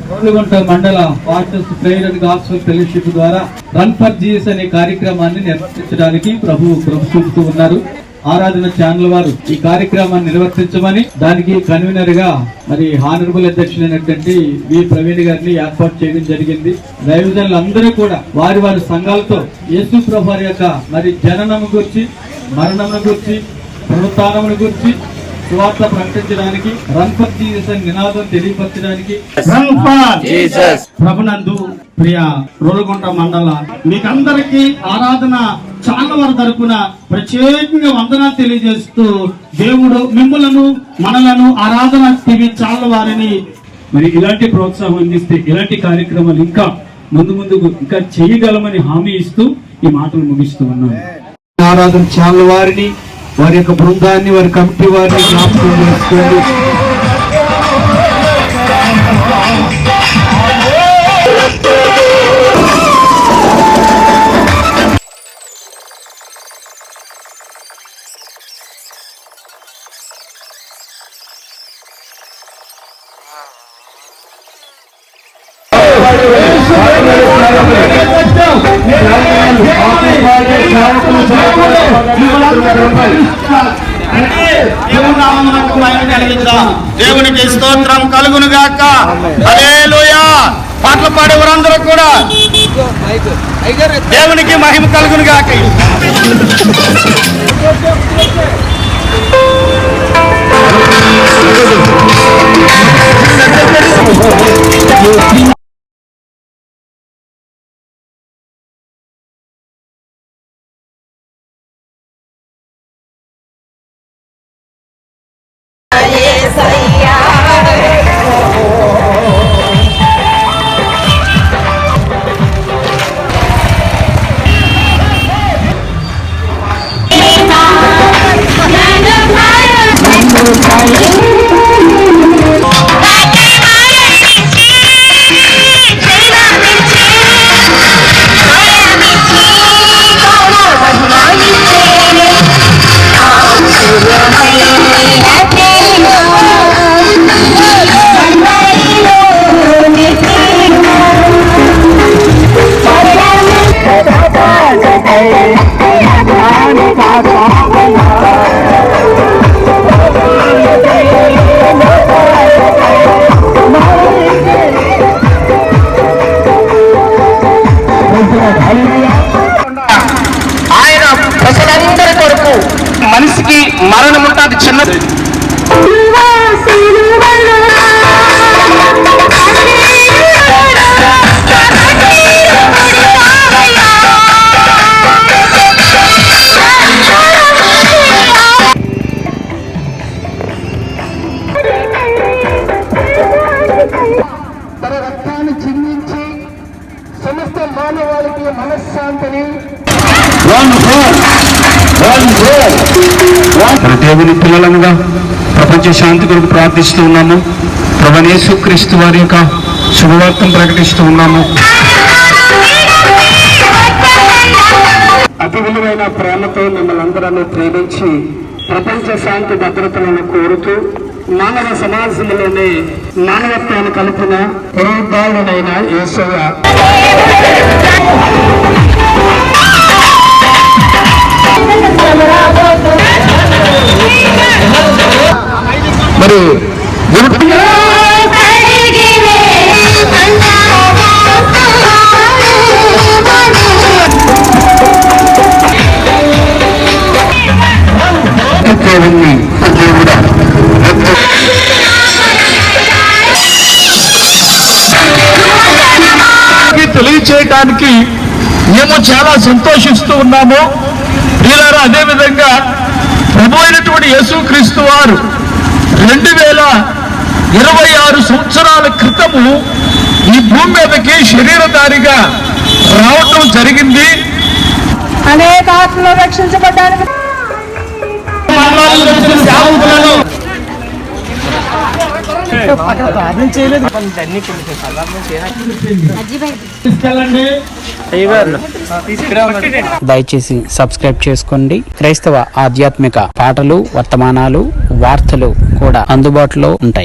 రోడ్లగుంట మండల పార్టర్స్ prayer and gospel fellowship ద్వారా run for Jesus అనే కార్యక్రమాన్ని నిర్వర్తించడానికి ప్రభు చూపుతూ ఉన్నారు. ఆరాధన ఛానల్ వారు ఈ కార్యక్రమాన్ని నిర్వర్తించమని దానికి కన్వీనర్ గా మరి హానరబుల్ అధ్యక్షులైనటువంటి వి ప్రవీణ్ గారిని ఏర్పాటు చేయడం జరిగింది. దైవజనులు అందరూ కూడా వారి వారి సంఘాలతో యేసు ప్రభు యొక్క మరి జననము గురించి, మరణము గురించి, పునరుత్థానమును గురించి సువార్త ప్రకటించడానికి, రన్ ఫర్ జీసస్ అనే నినాదం తెలియపరచడానికి ప్రభునందు ప్రియ రోలుగుంట మండల మీకందరికీ ఆరాధన ఛానల్ వారి తరపున ప్రత్యేకంగా వందనాలు తెలియజేస్తూ దేవుడు మిమ్మలను మనలను ఆరాధన టీవీ ఛానల్ వారిని మరి ఇలాంటి ప్రోత్సాహం అందిస్తే ఇలాంటి కార్యక్రమాలు ఇంకా ముందు ఇంకా చేయగలమని హామీ ఇస్తూ ఈ మాటలు ముగిస్తూ ఉన్నాను. ఆరాధన ఛానల్ వారిని, వారి యొక్క బృందాన్ని, వారి కమిటీ వారిని జ్ఞాపకం చేసుకోండి. దేవునికి స్తోత్రం కలుగును గాక. హల్లెలూయా. పాటలు పాడేవారందరూ కూడా దేవునికి మహిమ కలుగును గాక. ఆయన ప్రజలందరి కొరకు మనిషికి మరణం ఉంటుంది చిన్నది. తన రక్తాన్ని చిందించి సమస్త మానవాళికి మనశ్శాంతిని దేవుని పిల్లలముగా ప్రపంచ శాంతి కొరకు ప్రార్థిస్తూ ఉన్నాము. ప్రభువైన యేసుక్రీస్తు వారి యొక్క శుభవార్తను ప్రకటిస్తూ ఉన్నాము. అతి విలువైన ప్రేమతో మిమ్మల్ని అందరూ ప్రేమించి ప్రపంచ శాంతి భద్రతలను కోరుతూ మానవ సమాజంలోనే మానవత్వాన్ని కలిపిన పునరుద్ధారుడైన యేసయ్య మరి తెలియచేయడానికి మేము చాలా సంతోషిస్తూ ఉన్నాము. ప్రియులారా, అదేవిధంగా ప్రభు అయినటువంటి యేసుక్రీస్తు వారు 2026 సంవత్సరాల క్రితము ఈ భూమి మీదకి శరీరధారిగా రావటం జరిగింది. అనేక ఆత్మలు రక్షించబడ్డానికి తీసుకెళ్ళండి. దయచేసి సబ్స్క్రైబ్ చేసుకోండి. క్రైస్తవ ఆధ్యాత్మిక పాటలు, వర్తమానాలు, వార్తలు కూడా అందుబాటులో ఉంటాయి.